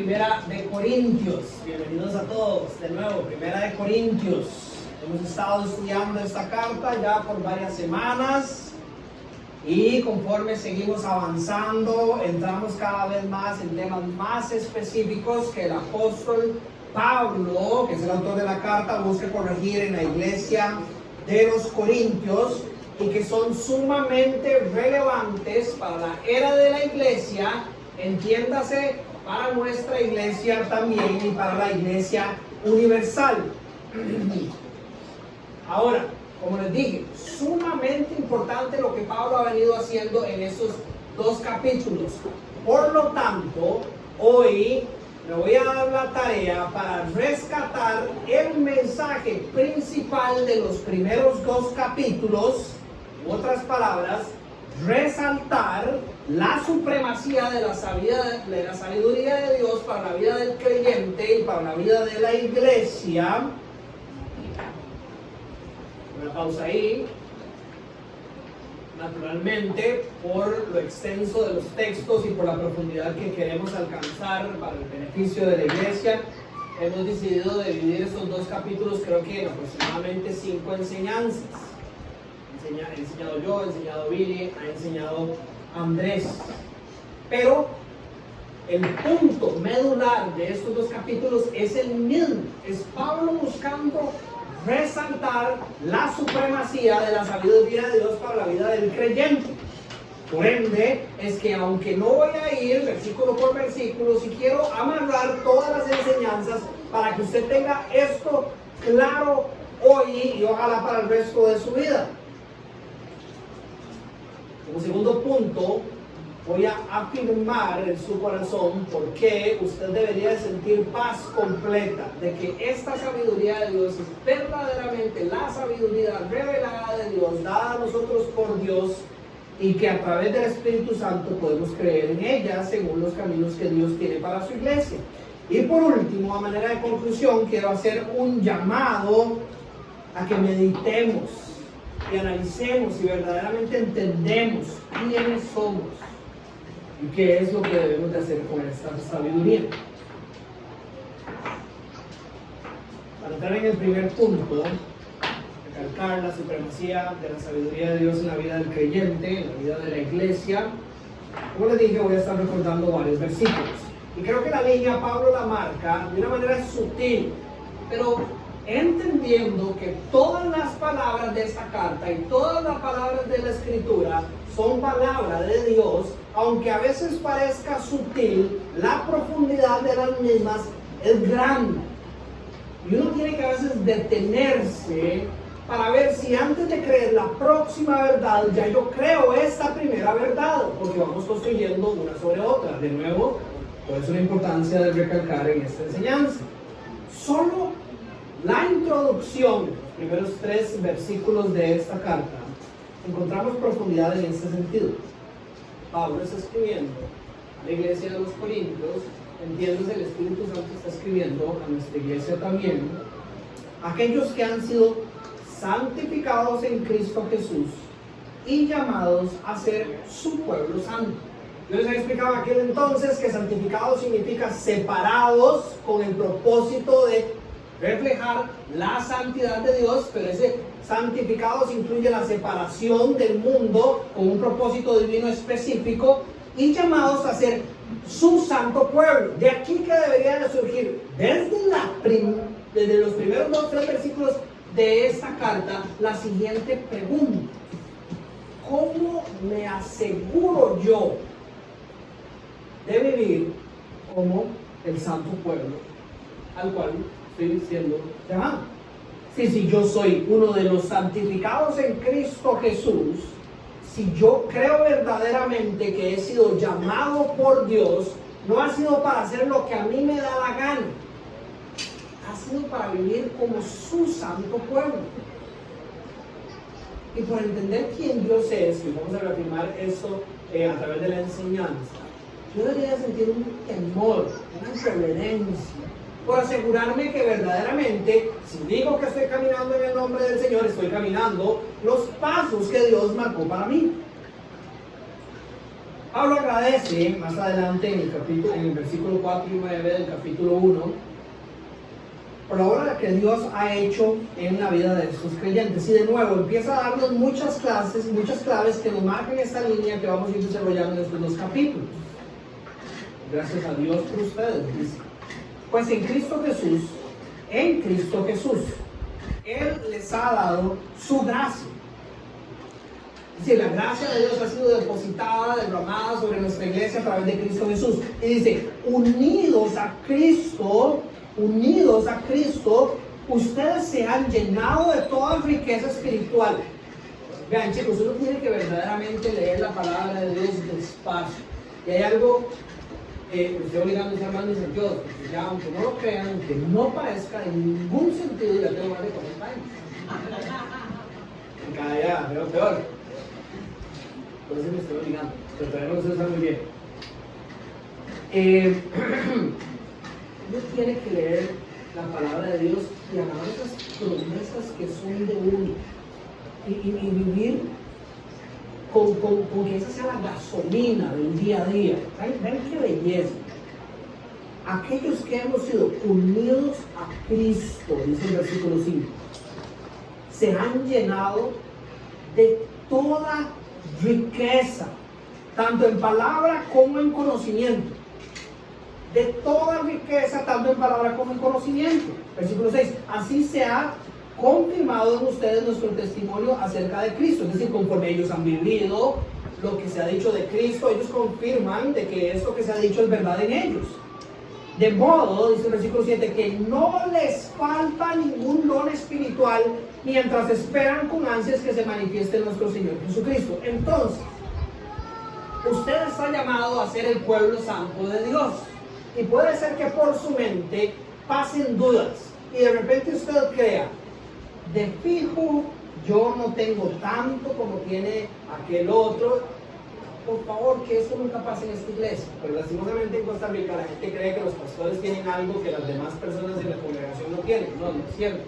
Primera de Corintios, bienvenidos a todos de nuevo. Primera de Corintios, hemos estado estudiando esta carta ya por varias semanas y conforme seguimos avanzando entramos cada vez más en temas más específicos que el apóstol Pablo, que es el autor de la carta, busca corregir en la iglesia de los Corintios y que son sumamente relevantes para la era de la iglesia, entiéndase, para nuestra iglesia también y para la iglesia universal. Ahora, como les dije, sumamente importante lo que Pablo ha venido haciendo en esos dos capítulos. Por lo tanto, hoy me voy a dar la tarea para rescatar el mensaje principal de los primeros dos capítulos, en otras palabras, resaltar la supremacía de la sabiduría de Dios para la vida del creyente y para la vida de la iglesia. Una pausa ahí. Naturalmente, por lo extenso de los textos y por la profundidad que queremos alcanzar para el beneficio de la iglesia, hemos decidido dividir estos dos capítulos, creo que en aproximadamente 5 enseñanzas. He enseñado yo, he enseñado Billy, ha enseñado Andrés. Pero el punto medular de estos dos capítulos es el mismo. Es Pablo buscando resaltar la supremacía de la sabiduría de Dios para la vida del creyente. Por ende, es que aunque no voy a ir versículo por versículo, si quiero amarrar todas las enseñanzas para que usted tenga esto claro hoy y ojalá para el resto de su vida. Como segundo punto, voy a afirmar en su corazón por qué usted debería sentir paz completa de que esta sabiduría de Dios es verdaderamente la sabiduría revelada de Dios, dada a nosotros por Dios, y que a través del Espíritu Santo podemos creer en ella según los caminos que Dios tiene para su iglesia. Y por último, a manera de conclusión, quiero hacer un llamado a que meditemos y analicemos y verdaderamente entendemos quiénes somos y qué es lo que debemos de hacer con esta sabiduría. Para entrar en el primer punto, recalcar la supremacía de la sabiduría de Dios en la vida del creyente, en la vida de la iglesia. Como les dije, voy a estar recordando varios versículos. Y creo que la línea Pablo la marca de una manera sutil, pero entendiendo que todas las palabras de esta carta y todas las palabras de la Escritura son palabra de Dios, aunque a veces parezca sutil, la profundidad de las mismas es grande. Y uno tiene que a veces detenerse para ver si antes de creer la próxima verdad, ya yo creo esta primera verdad, porque vamos construyendo una sobre otra. De nuevo, por eso la importancia de recalcar en esta enseñanza. Solo la introducción, los primeros 3 versículos de esta carta, encontramos profundidad en este sentido. Pablo está escribiendo a la iglesia de los Corintios, entiéndase, el Espíritu Santo está escribiendo a nuestra iglesia también, aquellos que han sido santificados en Cristo Jesús y llamados a ser su pueblo santo. Yo les había explicado en aquel entonces que santificados significa separados con el propósito de reflejar la santidad de Dios, pero ese santificados incluye la separación del mundo con un propósito divino específico y llamados a ser su santo pueblo. De aquí que debería de surgir desde los primeros 2-3 versículos de esta carta la siguiente pregunta: ¿cómo me aseguro yo de vivir como el santo pueblo al cual estoy siendo llamado? Si yo soy uno de los santificados en Cristo Jesús, si yo creo verdaderamente que he sido llamado por Dios, no ha sido para hacer lo que a mí me da la gana, ha sido para vivir como su santo pueblo. Y por entender quién Dios es, y vamos a reafirmar esto a través de la enseñanza, yo debería sentir un temor, una reverencia, por asegurarme que verdaderamente, si digo que estoy caminando en el nombre del Señor, estoy caminando los pasos que Dios marcó para mí. Pablo agradece más adelante en el versículo 4 y 9 del capítulo 1 por la obra que Dios ha hecho en la vida de estos creyentes. Y de nuevo empieza a darnos muchas claves que nos marcan esta línea que vamos a ir desarrollando en estos dos capítulos. Gracias a Dios por ustedes, dice. Pues en Cristo Jesús, Él les ha dado su gracia. Es decir, la gracia de Dios ha sido depositada, derramada sobre nuestra iglesia a través de Cristo Jesús. Y dice, unidos a Cristo, ustedes se han llenado de toda riqueza espiritual. Vean, chicos, uno tiene que verdaderamente leer la palabra de Dios despacio. Y hay algo estoy obligando a ser hermanos y Dios, porque ya, aunque no lo crean, aunque no parezca en ningún sentido, ya tengo más de 40 años. Y cada día veo peor. Por eso me estoy obligando, pero todavía no se usa muy bien. Uno tiene que leer la palabra de Dios y agarrar esas promesas que son de uno y vivir con que esa sea la gasolina del día a día. ¿Ven qué belleza? Aquellos que hemos sido unidos a Cristo, dice el versículo 5, se han llenado de toda riqueza, tanto en palabra como en conocimiento. De toda riqueza, tanto en palabra como en conocimiento. Versículo 6, así se ha confirmado en ustedes nuestro testimonio acerca de Cristo. Es decir, conforme ellos han vivido lo que se ha dicho de Cristo, ellos confirman de que esto que se ha dicho es verdad en ellos. De modo, dice el versículo 7, que no les falta ningún don espiritual mientras esperan con ansias que se manifieste nuestro Señor Jesucristo. Entonces, usted está llamado a ser el pueblo santo de Dios. Y puede ser que por su mente pasen dudas y de repente usted crea, de fijo yo no tengo tanto como tiene aquel otro. Por favor, que esto nunca pase en esta iglesia. Pero lastimosamente en Costa Rica la gente cree que los pastores tienen algo que las demás personas de la congregación no tienen. No, no es cierto.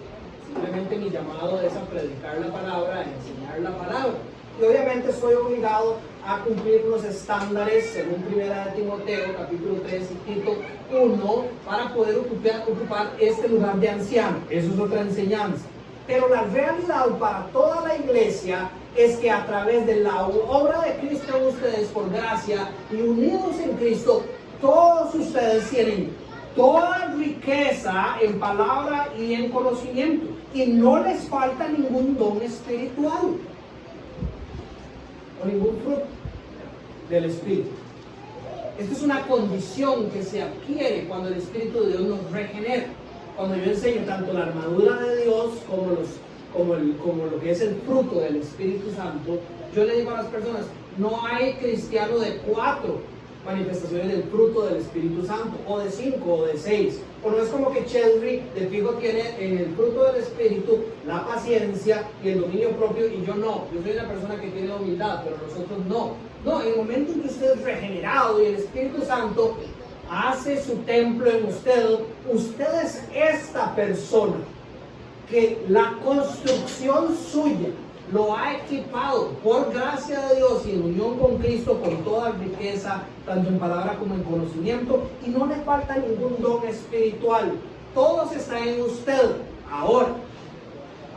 Simplemente mi llamado es a predicar la palabra, a enseñar la palabra. Y obviamente estoy obligado a cumplir los estándares según 1 Timoteo capítulo 3 y Tito 1 para poder ocupar este lugar de anciano. Eso es otra enseñanza. Pero la realidad para toda la iglesia es que a través de la obra de Cristo en ustedes por gracia y unidos en Cristo, todos ustedes tienen toda riqueza en palabra y en conocimiento y no les falta ningún don espiritual o ningún fruto del Espíritu. Esto es una condición que se adquiere cuando el Espíritu de Dios nos regenera. Cuando yo enseño tanto la armadura de Dios como lo que es el fruto del Espíritu Santo, yo le digo a las personas, no hay cristiano de 4 manifestaciones del fruto del Espíritu Santo, o de 5 o de 6. O no es como que Cheldry de fijo tiene en el fruto del Espíritu la paciencia y el dominio propio y yo no. Yo soy una persona que tiene humildad, pero nosotros no. No, en el momento en que usted es regenerado y el Espíritu Santo hace su templo en usted, usted es esta persona que la construcción suya lo ha equipado por gracia de Dios y en unión con Cristo con toda riqueza, tanto en palabra como en conocimiento, y no le falta ningún don espiritual. Todo está en usted. Ahora,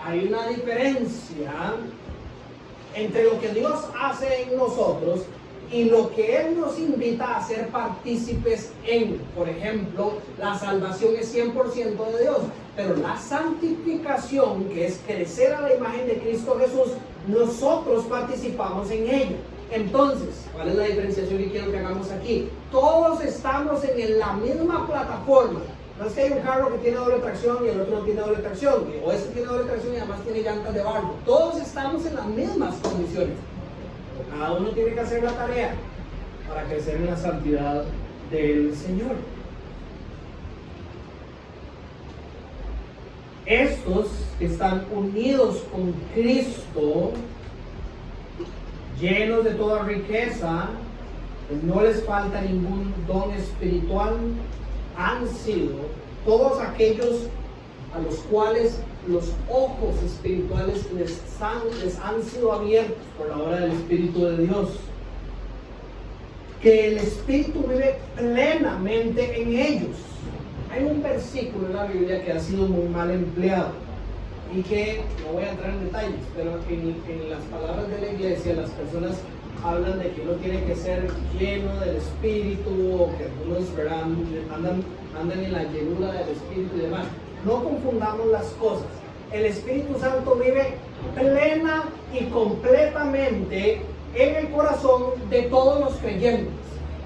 hay una diferencia entre lo que Dios hace en nosotros y lo que Él nos invita a ser partícipes en. Por ejemplo, la salvación es 100% de Dios, pero la santificación, que es crecer a la imagen de Cristo Jesús, nosotros participamos en ella. Entonces, ¿cuál es la diferenciación que quiero que hagamos aquí? Todos estamos en la misma plataforma. No es que hay un carro que tiene doble tracción y el otro no tiene doble tracción, o ese tiene doble tracción y además tiene llantas de barro. Todos estamos en las mismas condiciones. Cada uno tiene que hacer la tarea para crecer en la santidad del Señor. Estos que están unidos con Cristo, llenos de toda riqueza, pues no les falta ningún don espiritual, han sido todos aquellos a los cuales los ojos espirituales les han sido abiertos por la obra del Espíritu de Dios. que el Espíritu vive plenamente en ellos. Hay un versículo en la Biblia que ha sido muy mal empleado y que no voy a entrar en detalles, pero en las palabras de la iglesia las personas hablan de que uno tiene que ser lleno del Espíritu, o que algunos andan en la llenura del Espíritu y demás. No confundamos las cosas. El Espíritu Santo vive plena y completamente en el corazón de todos los creyentes.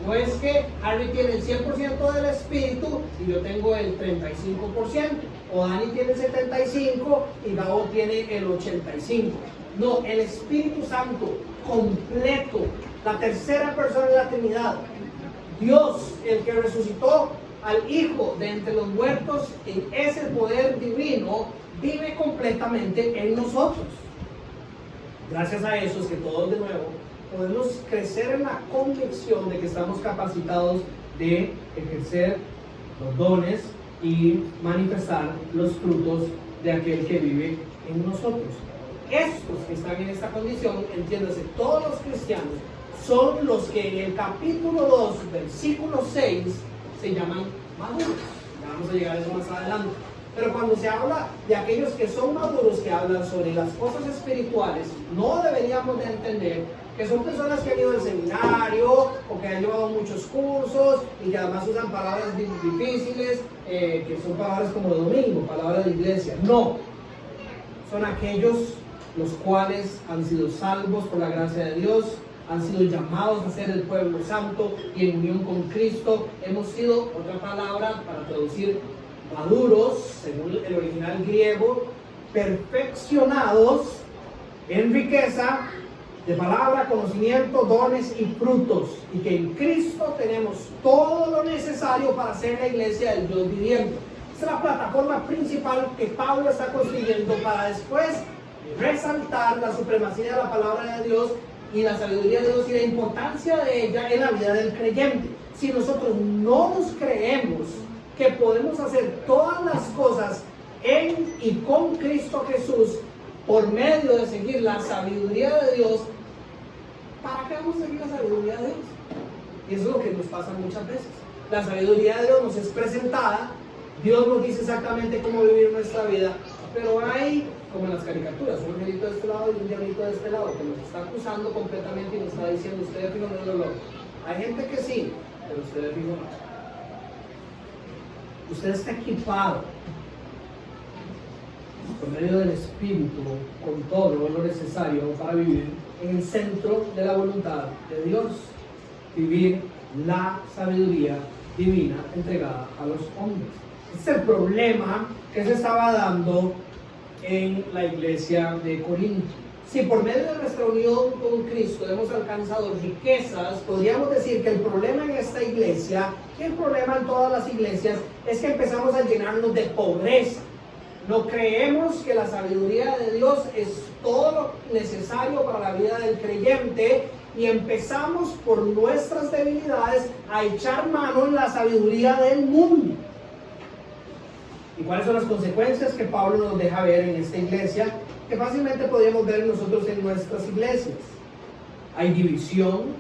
No es que Harry tiene el 100% del Espíritu y yo tengo el 35%, o Dani tiene el 75% y Gabo tiene el 85%. No, el Espíritu Santo completo, la tercera persona de la Trinidad, Dios, el que resucitó al Hijo de entre los muertos en ese poder divino, vive completamente en nosotros. Gracias a eso es que todos de nuevo podemos crecer en la convicción de que estamos capacitados de ejercer los dones y manifestar los frutos de aquel que vive en nosotros. Estos que están en esta condición, entiéndase, todos los cristianos, son los que en el capítulo 2, versículo 6, se llaman maduros. Ya vamos a llegar a eso más adelante. Pero cuando se habla de aquellos que son maduros, que hablan sobre las cosas espirituales, no deberíamos de entender que son personas que han ido al seminario o que han llevado muchos cursos y que además usan palabras difíciles, que son palabras como domingo, palabras de iglesia. No, son aquellos los cuales han sido salvos por la gracia de Dios, han sido llamados a ser el pueblo santo y en unión con Cristo hemos sido, otra palabra para traducir, maduros, según el original griego, perfeccionados en riqueza de palabra, conocimiento, dones y frutos, y que en Cristo tenemos todo lo necesario para ser la iglesia del Dios viviente. Esta es la plataforma principal que Pablo está construyendo para después resaltar la supremacía de la palabra de Dios y la sabiduría de Dios y la importancia de ella en la vida del creyente. Si nosotros no nos creemos que podemos hacer todas las cosas en y con Cristo Jesús por medio de seguir la sabiduría de Dios, ¿para qué vamos a seguir la sabiduría de Dios? Y eso es lo que nos pasa muchas veces. La sabiduría de Dios nos es presentada, Dios nos dice exactamente cómo vivir nuestra vida, pero hay, como en las caricaturas, un angelito de este lado y un diablito de este lado que nos está acusando completamente y nos está diciendo, usted de fijo no es lo loco. Hay gente que sí, pero usted de fijo no. Usted está equipado por medio del Espíritu con todo lo necesario para vivir en el centro de la voluntad de Dios, vivir la sabiduría divina entregada a los hombres. Este es el problema que se estaba dando en la iglesia de Corinto. Si por medio de nuestra unión con Cristo hemos alcanzado riquezas, podríamos decir que el problema en esta iglesia, y el problema en todas las iglesias, es que empezamos a llenarnos de pobreza. No creemos que la sabiduría de Dios es todo lo necesario para la vida del creyente y empezamos por nuestras debilidades a echar mano en la sabiduría del mundo. ¿Y cuáles son las consecuencias que Pablo nos deja ver en esta iglesia? Que fácilmente podríamos ver nosotros en nuestras iglesias. Hay división,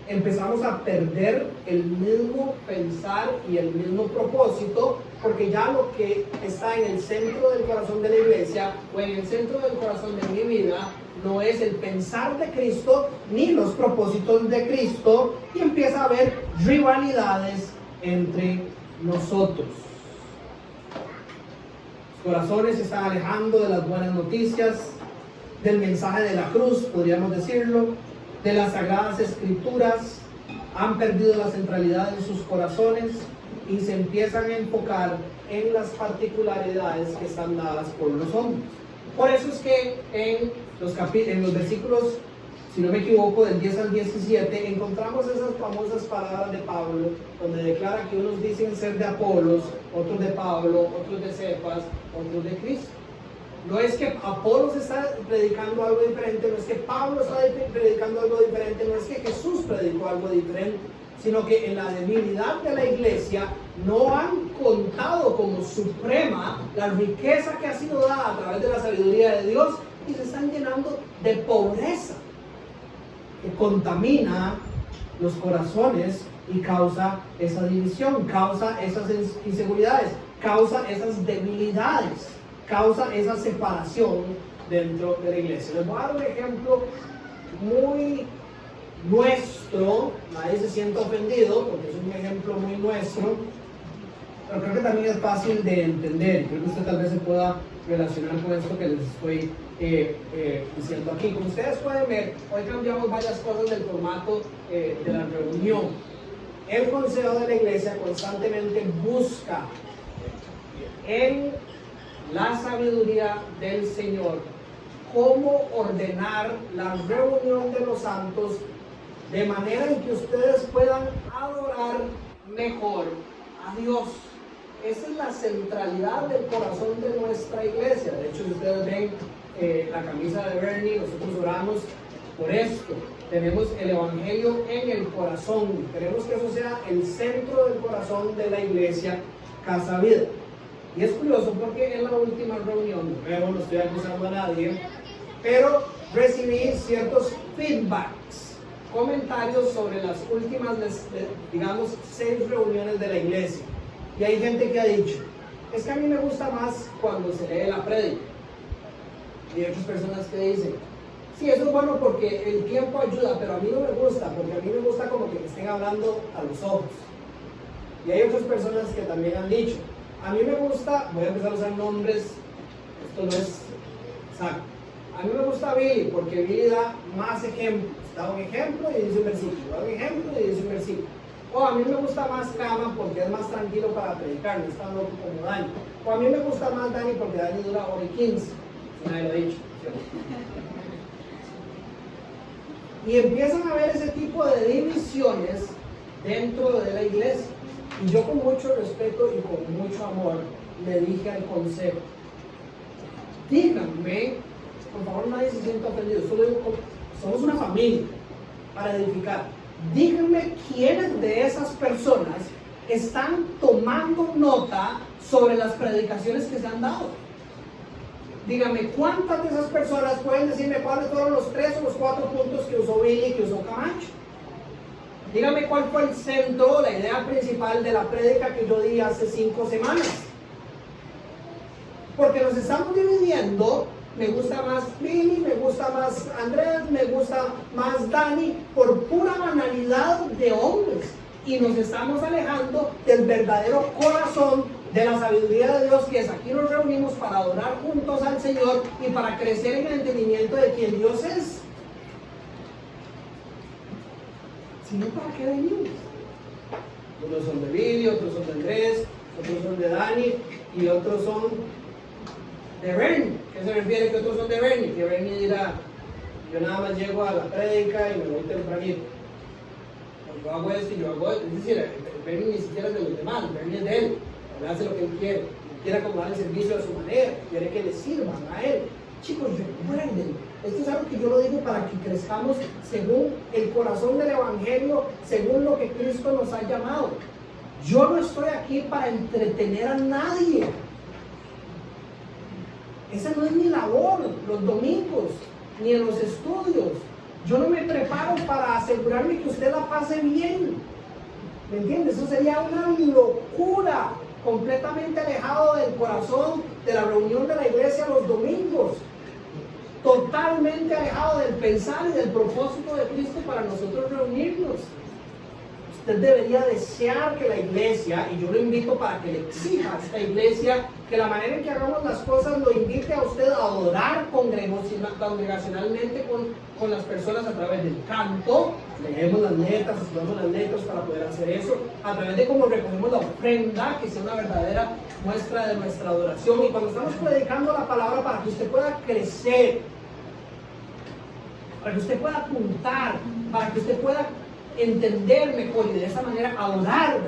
empezamos a perder el mismo pensar y el mismo propósito, porque ya lo que está en el centro del corazón de la iglesia o en el centro del corazón de mi vida no es el pensar de Cristo ni los propósitos de Cristo, y empieza a haber rivalidades entre nosotros. Los corazones se están alejando de las buenas noticias, del mensaje de la cruz, podríamos decirlo, de las sagradas escrituras, han perdido la centralidad en sus corazones y se empiezan a enfocar en las particularidades que están dadas por los hombres. Por eso es que en los versículos, si no me equivoco, del 10 al 17, encontramos esas famosas palabras de Pablo, donde declara que unos dicen ser de Apolos, otros de Pablo, otros de Cefas, otros de Cristo. No es que Apolos está predicando algo diferente, no es que Pablo está predicando algo diferente, no es que Jesús predicó algo diferente, sino que en la debilidad de la iglesia no han contado como suprema la riqueza que ha sido dada a través de la sabiduría de Dios y se están llenando de pobreza que contamina los corazones y causa esa división, causa esas inseguridades, causa esas debilidades, causa esa separación dentro de la iglesia. Les voy a dar un ejemplo muy nuestro, nadie se sienta ofendido porque es un ejemplo muy nuestro, pero creo que también es fácil de entender. Creo que usted tal vez se pueda relacionar con esto que les estoy diciendo aquí. Como ustedes pueden ver, hoy cambiamos varias cosas del formato de la reunión. El consejo de la iglesia constantemente busca en la sabiduría del Señor cómo ordenar la reunión de los santos de manera en que ustedes puedan adorar mejor a Dios. Esa es la centralidad del corazón de nuestra iglesia. De hecho, si ustedes ven la camisa de Bernie, nosotros oramos por esto. Tenemos el Evangelio en el corazón. Queremos que eso sea el centro del corazón de la iglesia Casa Vida. Y es curioso porque en la última reunión, luego no estoy acusando a nadie, pero recibí ciertos feedbacks, comentarios sobre las últimas, digamos, 6 reuniones de la iglesia. Y hay gente que ha dicho, es que a mí me gusta más cuando se lee la prédica. Y hay otras personas que dicen, sí, eso es bueno porque el tiempo ayuda, pero a mí no me gusta, porque a mí me gusta como que me estén hablando a los ojos. Y hay otras personas que también han dicho, a mí me gusta, voy a empezar a usar nombres, esto no es exacto. A mí me gusta Billy porque Billy da más ejemplos. Da un ejemplo y dice un versículo, da un ejemplo y dice un versículo. O a mí me gusta más Cama porque es más tranquilo para predicar, no es tan loco como Dani. O a mí me gusta más Dani porque Dani dura 1:15. Si nadie lo ha dicho. Y empiezan a haber ese tipo de divisiones dentro de la iglesia. Y yo con mucho respeto y con mucho amor le dije al consejo, díganme, por favor nadie se sienta ofendido, solo digo, somos una familia para edificar. Díganme quiénes de esas personas están tomando nota sobre las predicaciones que se han dado. Díganme cuántas de esas personas pueden decirme cuáles fueron los 3 o los 4 puntos que usó Billy, que usó Camacho. Díganme cuál fue el centro, la idea principal de la prédica que yo di hace 5 semanas. Porque nos estamos dividiendo. Me gusta más Billy, me gusta más Andrés, me gusta más Dani, por pura banalidad de hombres. Y nos estamos alejando del verdadero corazón de la sabiduría de Dios, que es aquí nos reunimos para adorar juntos al Señor y para crecer en el entendimiento de quién Dios es. Si no, ¿para qué venimos? Unos son de Billy, otros son de Andrés, otros son de Dani y otros son de Bernie. ¿Qué se refiere que otros son de Bernie? Que Bernie dirá, yo nada más llego a la prédica y me voy tempranito. Yo hago esto y yo hago esto. Es decir, Bernie ni siquiera es de los demás, Bernie es de él. Él hace lo que él quiere. Él quiere acomodar el servicio de su manera. Quiere que le sirvan a él. Chicos, recuerden, esto es algo que yo lo digo para que crezcamos según el corazón del Evangelio, según lo que Cristo nos ha llamado. Yo no estoy aquí para entretener a nadie. Esa no es mi labor, los domingos, ni en los estudios. Yo no me preparo para asegurarme que usted la pase bien. ¿Me entiendes? Eso sería una locura, completamente alejado del corazón de la reunión de la iglesia los domingos. Totalmente alejado del pensar y del propósito de Cristo para nosotros reunirnos. Usted debería desear que la iglesia, y yo lo invito para que le exija a esta iglesia, que la manera en que hagamos las cosas lo invite a usted a adorar congregacionalmente con las personas a través del canto. Leemos las letras, estudiamos las letras para poder hacer eso, a través de cómo recogemos la ofrenda, que sea una verdadera muestra de nuestra adoración. Y cuando estamos predicando la palabra, para que usted pueda crecer, para que usted pueda apuntar, para que usted pueda entender mejor y de esa manera adorar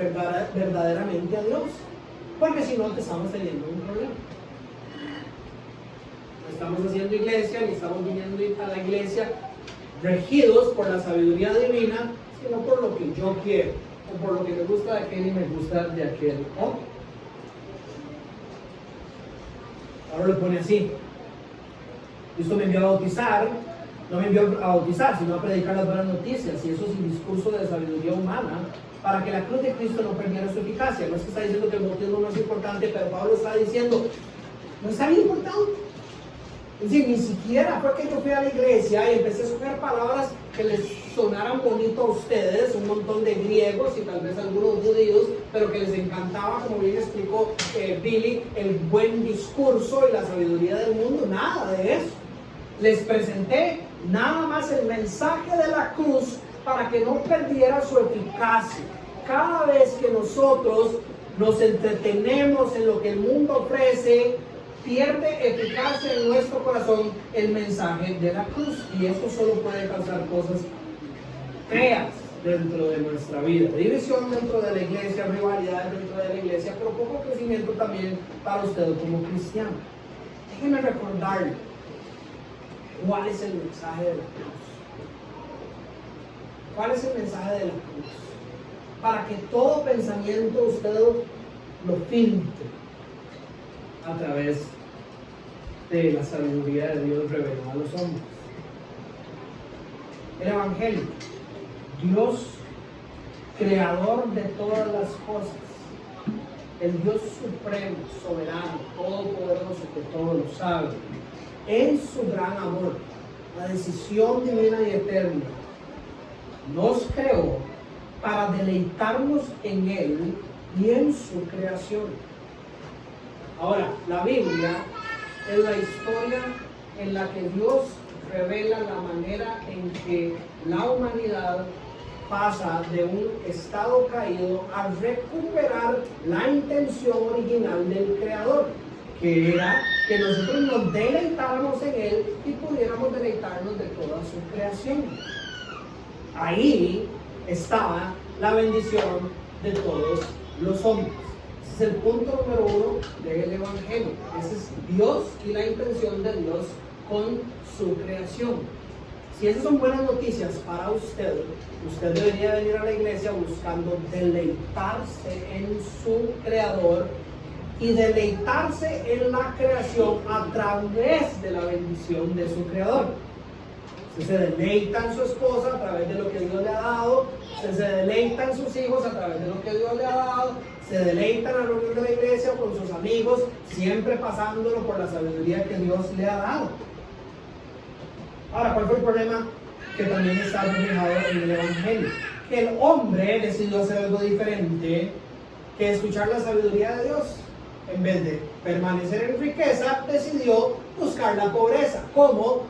verdaderamente a Dios, porque si no te estamos teniendo un problema. No estamos haciendo iglesia, ni estamos viniendo a la iglesia regidos por la sabiduría divina, sino por lo que yo quiero, o por lo que me gusta de aquel y me gusta de aquel otro. Ahora lo pone así: Cristo me envió a bautizar No me envió a bautizar, sino a predicar las buenas noticias, y eso sin discurso de sabiduría humana, para que la cruz de Cristo no perdiera su eficacia. No es que está diciendo que el bautismo no es importante, pero Pablo está diciendo, no es tan importante. Es decir, ni siquiera fue que yo fui a la iglesia y empecé a escoger palabras que les sonaran bonito a ustedes, un montón de griegos y tal vez algunos judíos, pero que les encantaba, como bien explicó Billy, el buen discurso y la sabiduría del mundo. Nada de eso. Les presenté nada más el mensaje de la cruz para que no perdiera su eficacia. Cada vez que nosotros nos entretenemos en lo que el mundo ofrece, pierde eficacia en nuestro corazón el mensaje de la cruz, y eso solo puede causar cosas feas dentro de nuestra vida. División dentro de la iglesia, rivalidades dentro de la iglesia, pero poco crecimiento también para usted como cristiano. Déjeme recordarle cuál es el mensaje de la cruz. ¿Cuál es el mensaje de la cruz? Para que todo pensamiento usted lo filtre a través de la sabiduría de Dios revelada a los hombres. El Evangelio, Dios creador de todas las cosas, el Dios supremo, soberano, todopoderoso, que todo lo sabe, en su gran amor, la decisión divina y eterna, nos creó para deleitarnos en Él y en su creación. Ahora, la Biblia es la historia en la que Dios revela la manera en que la humanidad pasa de un estado caído a recuperar la intención original del Creador, que era que nosotros nos deleitáramos en Él y pudiéramos deleitarnos de toda su creación. Ahí estaba la bendición de todos los hombres. Ese es el punto número 1 del Evangelio. Ese es Dios y la intención de Dios con su creación. Si esas son buenas noticias para usted, usted debería venir a la iglesia buscando deleitarse en su Creador y deleitarse en la creación a través de la bendición de su Creador. Usted se deleita en su esposa a través de lo que Dios le ha dado, usted se deleita en sus hijos a través de lo que Dios le ha dado, se deleita en la reunión de la iglesia con sus amigos, siempre pasándolo por la sabiduría que Dios le ha dado. Ahora, ¿cuál fue el problema que también está reflejado en el Evangelio? Que el hombre decidió hacer algo diferente que escuchar la sabiduría de Dios. En vez de permanecer en riqueza, decidió buscar la pobreza. ¿Cómo?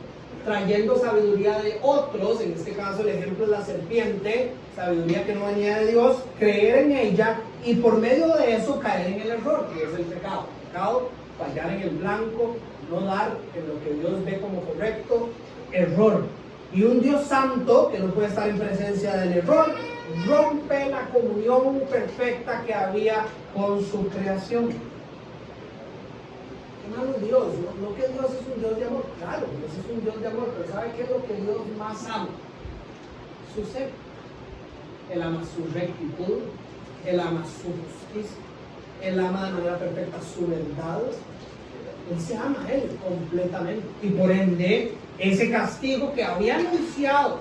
Trayendo sabiduría de otros, en este caso el ejemplo es la serpiente, sabiduría que no venía de Dios, creer en ella y por medio de eso caer en el error, que es el pecado. El pecado, fallar en el blanco, no dar en lo que Dios ve como correcto, error. Y un Dios santo, que no puede estar en presencia del error, rompe la comunión perfecta que había con su creación. Hermano, Dios, no que Dios es un Dios de amor, claro, Dios es un Dios de amor, pero ¿sabe qué es lo que Dios más ama? Su ser. Él ama su rectitud, Él ama su justicia, Él ama de manera perfecta su verdad. Él se ama a Él completamente. Y por ende, ese castigo que había anunciado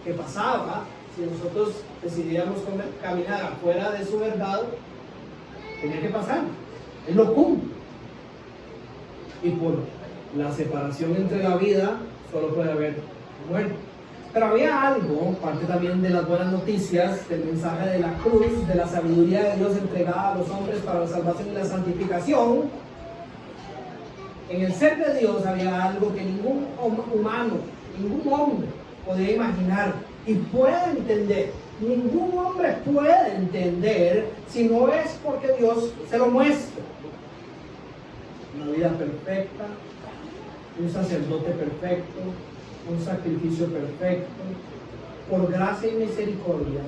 que pasaba, si nosotros decidíamos caminar afuera de su verdad, tenía que pasar. Él lo cumple. Y por la separación entre la vida, solo puede haber muerte. Pero había algo, parte también de las buenas noticias, del mensaje de la cruz, de la sabiduría de Dios entregada a los hombres para la salvación y la santificación. En el ser de Dios había algo que ningún humano, ningún hombre podía imaginar y puede entender. Ningún hombre puede entender si no es porque Dios se lo muestra. Una vida perfecta, un sacerdote perfecto, un sacrificio perfecto, por gracia y misericordia,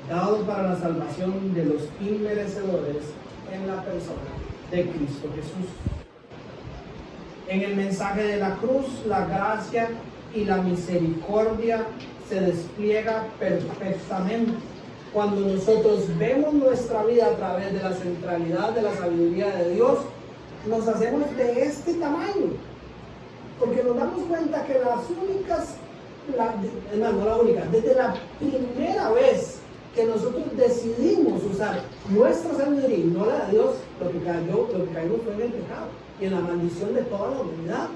dado para la salvación de los inmerecedores en la persona de Cristo Jesús. En el mensaje de la cruz, la gracia y la misericordia se despliega perfectamente. Cuando nosotros vemos nuestra vida a través de la centralidad de la sabiduría de Dios, nos hacemos de este tamaño, porque nos damos cuenta que las únicas no la única, desde la primera vez que nosotros decidimos usar nuestra sabiduría y no la de Dios, lo que caímos fue en el pecado y en la maldición de toda la humanidad.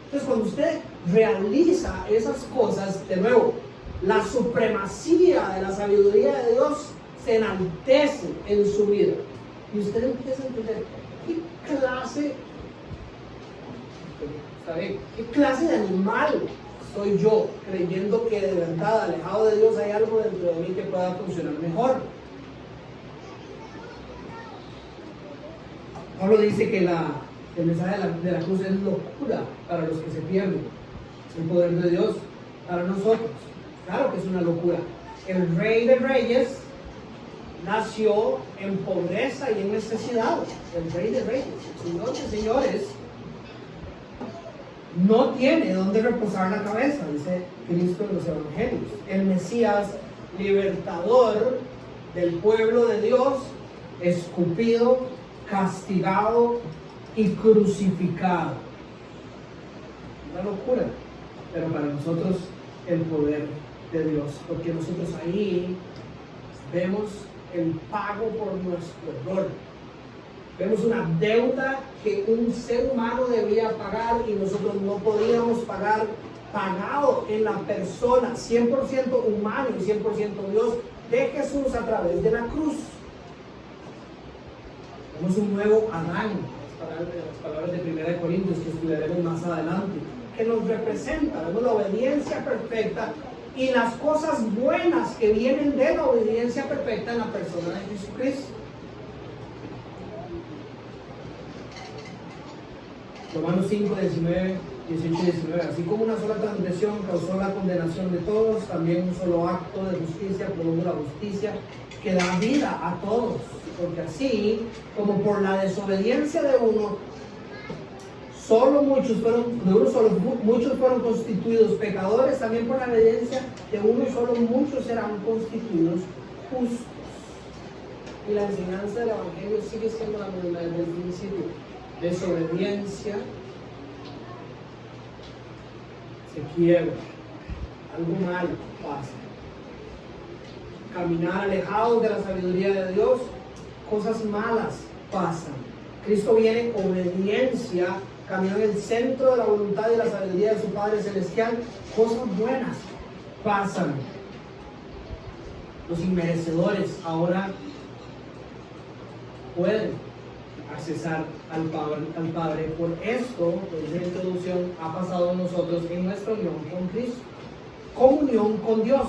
Entonces, cuando usted realiza esas cosas, de nuevo, la supremacía de la sabiduría de Dios se enaltece en su vida. Y usted empieza a entender qué clase de animal soy yo, creyendo que de verdad, alejado de Dios, hay algo dentro de mí que pueda funcionar mejor. Pablo dice que el mensaje de la cruz es locura para los que se pierden. Es el poder de Dios para nosotros. Claro que es una locura. El Rey de Reyes nació en pobreza y en necesidad. El Rey de Reyes, el Señor de Señores, no tiene donde reposar la cabeza, dice Cristo en los Evangelios. El Mesías libertador del pueblo de Dios, escupido, castigado y crucificado. Una locura, pero para nosotros el poder de Dios, porque nosotros ahí vemos el pago por nuestro error. Vemos una deuda que un ser humano debía pagar y nosotros no podíamos pagar, pagado en la persona 100% humano y 100% Dios de Jesús a través de la cruz. Vemos un nuevo Adán, las palabras de 1 Corintios que estudiaremos más adelante, que nos representa. Vemos la obediencia perfecta y las cosas buenas que vienen de la obediencia perfecta en la persona de Jesucristo. Romanos 5, 19, 18 y 19. Así como una sola transgresión causó la condenación de todos, también un solo acto de justicia produjo la justicia que da vida a todos. Porque así como por la desobediencia de uno, muchos fueron constituidos pecadores, también por la obediencia de uno solo muchos serán constituidos justos. Y la enseñanza del Evangelio sigue siendo la misma desde el principio. Desobediencia se quiebra, algo malo pasa. Caminar alejados de la sabiduría de Dios, cosas malas pasan. Cristo viene en obediencia, caminando en el centro de la voluntad y la sabiduría de su Padre Celestial, cosas buenas pasan. Los inmerecedores ahora pueden accesar al Padre. Por esto, desde la introducción, ha pasado a nosotros en nuestra unión con Cristo. Comunión con Dios.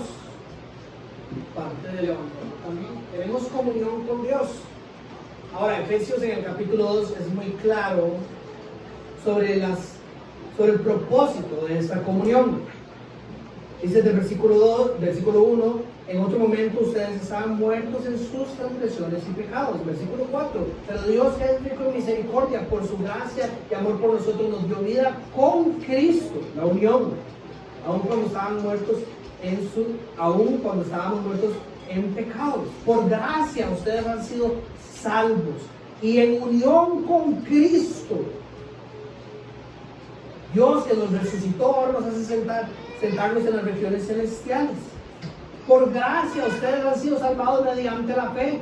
Parte del Evangelio también. Tenemos comunión con Dios. Ahora, Efesios en el capítulo 2 es muy claro sobre el propósito de esta comunión. Dice del versículo 1, en otro momento ustedes estaban muertos en sus transgresiones y pecados. Versículo 4, pero Dios, que es rico en misericordia, por su gracia y amor por nosotros, nos dio vida con Cristo, la unión, aun cuando estábamos muertos en pecados. Por gracia ustedes han sido salvos y en unión con Cristo. Dios, que nos resucitó, ahora nos hace sentarnos en las regiones celestiales. Por gracia ustedes han sido salvados mediante la fe.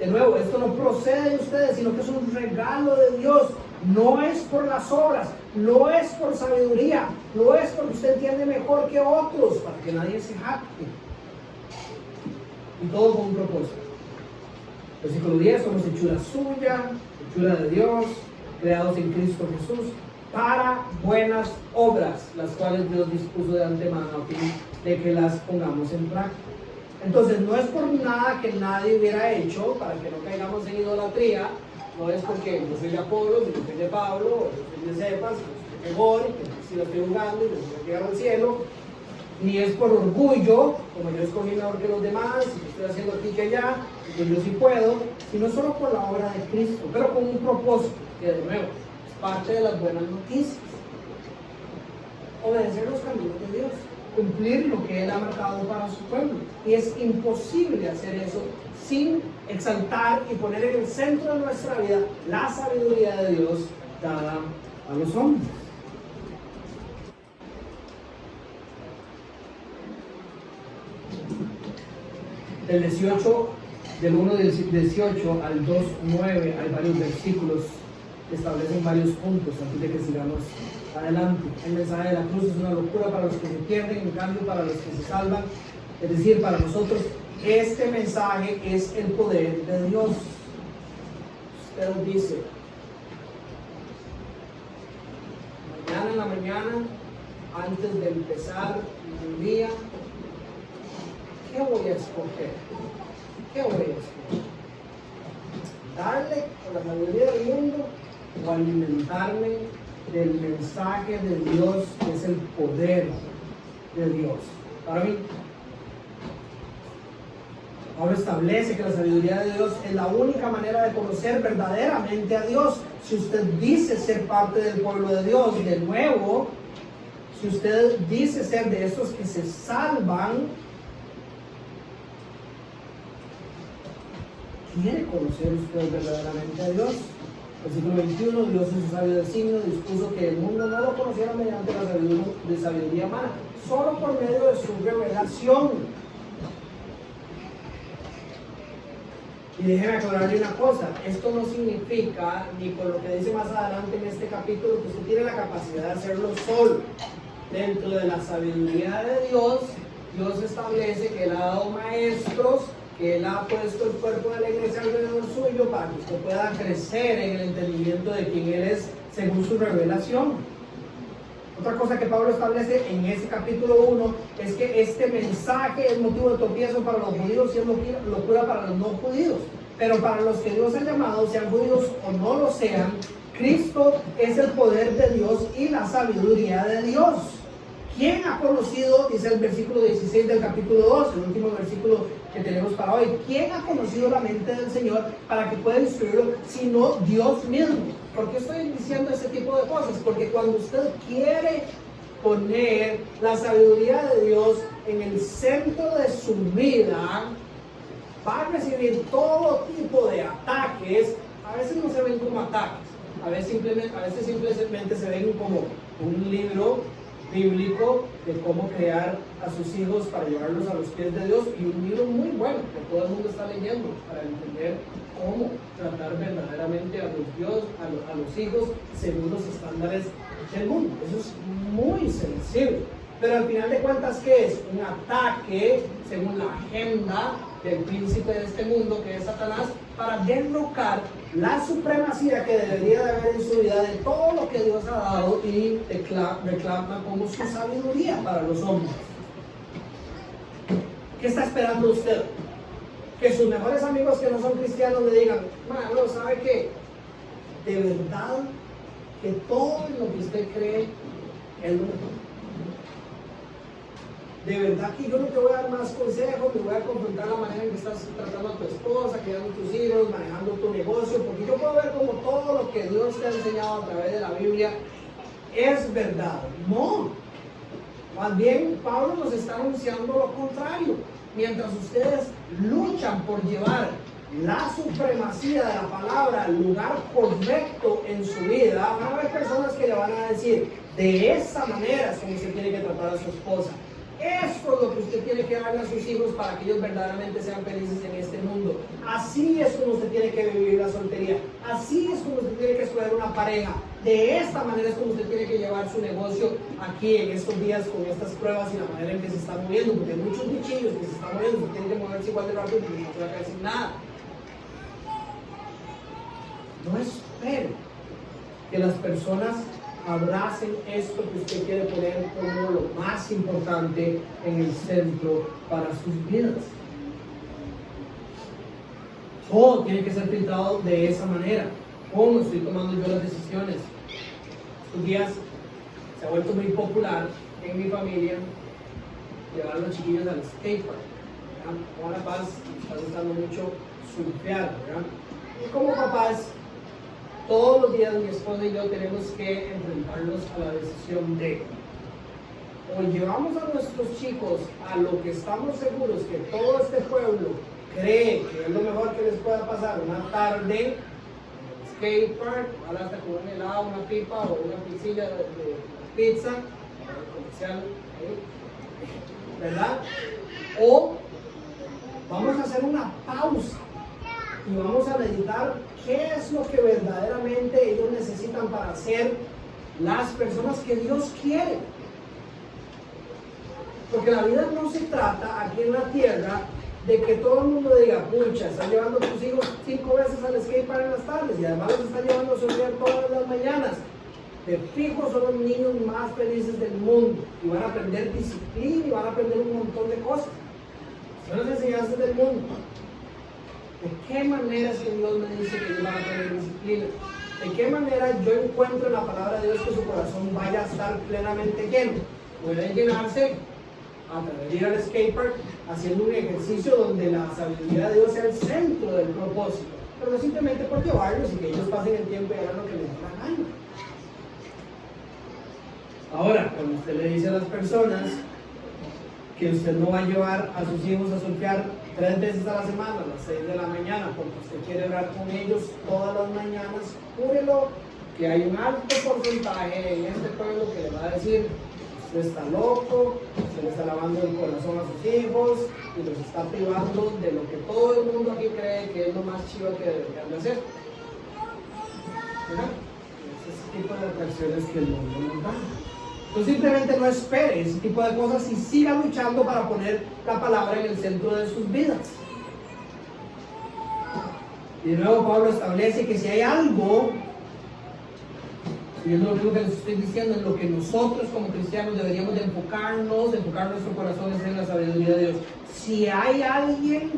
De nuevo, esto no procede de ustedes, sino que es un regalo de Dios. No es por las obras, no es por sabiduría, no es porque usted entiende mejor que otros, para que nadie se jacte. Y todo con un propósito. Versículo 10, somos hechura suya, hechura de Dios, creados en Cristo Jesús, para buenas obras, las cuales Dios dispuso de antemano a fin de que las pongamos en práctica. Entonces, no es por nada que nadie hubiera hecho, para que no caigamos en idolatría, no es porque yo soy de Apolo, yo soy de Pablo, yo soy de Cefas, yo soy de Gor, que si lo estoy jugando y yo llegar al cielo, ni es por orgullo, como yo escogí mejor que los demás, y que estoy haciendo aquí que allá, y que yo sí puedo, sino solo por la obra de Cristo, pero con un propósito, que de nuevo, es parte de las buenas noticias. Obedecer los caminos de Dios, cumplir lo que Él ha marcado para su pueblo. Y es imposible hacer eso sin exaltar y poner en el centro de nuestra vida la sabiduría de Dios dada a los hombres. Del 1 del 18 al 2:9 hay varios versículos que establecen varios puntos antes de que sigamos adelante. El mensaje de la cruz es una locura para los que se pierden, en cambio para los que se salvan, es decir, para nosotros, este mensaje es el poder de Dios. Usted dice, mañana en la mañana, antes de empezar mi día, ¿qué voy a escoger? ¿Qué voy a escoger? ¿Darle con la sabiduría del mundo o alimentarme del mensaje de Dios, que es el poder de Dios? Para mí, Pablo establece que la sabiduría de Dios es la única manera de conocer verdaderamente a Dios. Si usted dice ser parte del pueblo de Dios, de nuevo, si usted dice ser de estos que se salvan, ¿quiere conocer usted verdaderamente a Dios? Versículo 21, Dios en su sabio designio dispuso que el mundo no lo conociera mediante la sabiduría humana, solo por medio de su revelación. Y déjeme aclararle una cosa, esto no significa, ni con lo que dice más adelante en este capítulo, que usted tiene la capacidad de hacerlo solo. Dentro de la sabiduría de Dios, Dios establece que Él ha dado maestros, que Él ha puesto el cuerpo de la iglesia alrededor suyo para que usted pueda crecer en el entendimiento de quién Él es según su revelación. Otra cosa que Pablo establece en ese capítulo 1 es que este mensaje es motivo de tropiezo para los judíos y es locura para los no judíos. Pero para los que Dios ha llamado, sean judíos o no lo sean, Cristo es el poder de Dios y la sabiduría de Dios. ¿Quién ha conocido, dice el versículo 16 del capítulo 2, el último versículo que tenemos para hoy, quién ha conocido la mente del Señor para que pueda instruirlo, sino Dios mismo? ¿Por qué estoy diciendo ese tipo de cosas? Porque cuando usted quiere poner la sabiduría de Dios en el centro de su vida, va a recibir todo tipo de ataques. A veces no se ven como ataques, a veces simplemente se ven como un libro bíblico de cómo crear a sus hijos para llevarlos a los pies de Dios, y un libro muy bueno que todo el mundo está leyendo para entender cómo tratar verdaderamente a los hijos según los estándares del mundo. Eso es muy sencillo, pero al final de cuentas, ¿qué es? Un ataque según la agenda del príncipe de este mundo, que es Satanás, para derrocar la supremacía que debería de haber en su vida de todo lo que Dios ha dado y reclama como su sabiduría para los hombres. ¿Qué está esperando usted? Que sus mejores amigos que no son cristianos le digan, bueno, ¿sabe qué? De verdad que todo lo que usted cree es lo mejor. De verdad que yo no te voy a dar más consejos, te voy a confrontar la manera en que estás tratando a tu esposa, criando tus hijos, manejando tu negocio, porque yo puedo ver como todo lo que Dios te ha enseñado a través de la Biblia es verdad. No, más bien Pablo nos está anunciando lo contrario. Mientras ustedes luchan por llevar la supremacía de la palabra al lugar correcto en su vida, van a haber personas que le van a decir, de esa manera es como se tiene que tratar a su esposa. Esto es lo que usted tiene que darle a sus hijos para que ellos verdaderamente sean felices en este mundo. Así es como usted tiene que vivir la soltería. Así es como usted tiene que escoger una pareja. De esta manera es como usted tiene que llevar su negocio aquí en estos días con estas pruebas y la manera en que se está moviendo. Porque hay muchos bichillos que se están moviendo, usted tiene que moverse igual de rápido porque no se va a caer sin nada. No espere que las personas abracen esto que usted quiere poner como lo más importante en el centro para sus vidas. Todo tiene que ser filtrado de esa manera. ¿Cómo estoy tomando yo las decisiones? Estos días se ha vuelto muy popular en mi familia llevar a los chiquillos al skatepark. Como La Paz está gustando mucho surfear, ¿verdad? Y como papás, todos los días mi esposa y yo tenemos que enfrentarnos a la decisión de o llevamos a nuestros chicos a lo que estamos seguros que todo este pueblo cree que es lo mejor que les pueda pasar, una tarde en el skatepark, ojalá hasta con un helado, una pipa o una pizzilla de pizza, comercial, ¿verdad? O vamos a hacer una pausa y vamos a meditar qué es lo que verdaderamente ellos necesitan para ser las personas que Dios quiere. Porque la vida no se trata aquí en la tierra de que todo el mundo diga, pucha, están llevando a tus hijos 5 veces al skatepark en las tardes y además los están llevando a solear todas las mañanas. De fijo son los niños más felices del mundo y van a aprender disciplina y van a aprender un montón de cosas. Son las enseñanzas del mundo. ¿De qué manera es que Dios me dice que ellos van a tener disciplina? ¿De qué manera yo encuentro en la palabra de Dios que su corazón vaya a estar plenamente lleno? Puede llenarse a través de ir al skatepark haciendo un ejercicio donde la sabiduría de Dios sea el centro del propósito, pero no simplemente por llevarlos y que ellos pasen el tiempo y hagan lo que les dé la gana. Ahora, cuando usted le dice a las personas que usted no va a llevar a sus hijos a surfear 3 veces a la semana, a las 6 de la mañana, porque usted quiere hablar con ellos todas las mañanas, júrelo que hay un alto porcentaje en este pueblo que le va a decir: usted está loco, usted le está lavando el corazón a sus hijos y los está privando de lo que todo el mundo aquí cree que es lo más chido que deberían de hacer. ¿Verdad? Ese tipo de atracciones que el mundo nos da. Entonces simplemente no espere ese tipo de cosas y siga luchando para poner la palabra en el centro de sus vidas. Y de nuevo Pablo establece que si hay algo, y es lo único que les estoy diciendo, en lo que nosotros como cristianos deberíamos de enfocar nuestros corazones en la sabiduría de Dios. Si hay alguien